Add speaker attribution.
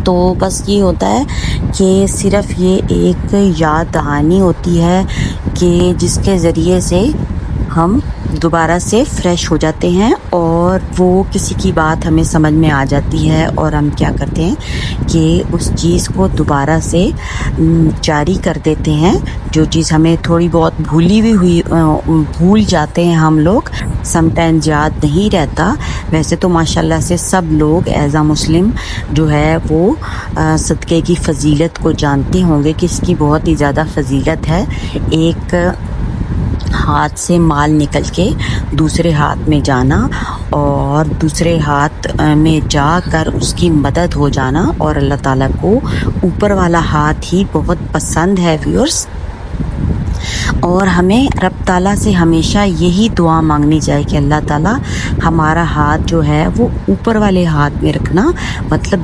Speaker 1: तो बस ये होता है कि सिर्फ़ ये एक याद दहानी होती है कि जिसके ज़रिए से हम दोबारा से फ्रेश हो जाते हैं और वो किसी की बात हमें समझ में आ जाती है और हम क्या करते हैं कि उस चीज़ को दोबारा से जारी कर देते हैं। जो चीज़ हमें थोड़ी बहुत भूल जाते हैं हम लोग, समटाइम्स याद नहीं रहता। वैसे तो माशाल्लाह से सब लोग एज़ अ मुस्लिम जो है वो सदक़े की फ़ज़ीलत को जानते होंगे कि इसकी बहुत ही ज़्यादा फ़ज़ीलत है। एक हाथ से माल निकल के दूसरे हाथ में जाना और दूसरे हाथ में जाकर उसकी मदद हो जाना, और अल्लाह ताला को ऊपर वाला हाथ ही बहुत पसंद है व्यूअर्स। और हमें रब ताला से हमेशा यही दुआ मांगनी चाहिए कि अल्लाह ताला हमारा हाथ जो है वो ऊपर वाले हाथ में रखना, मतलब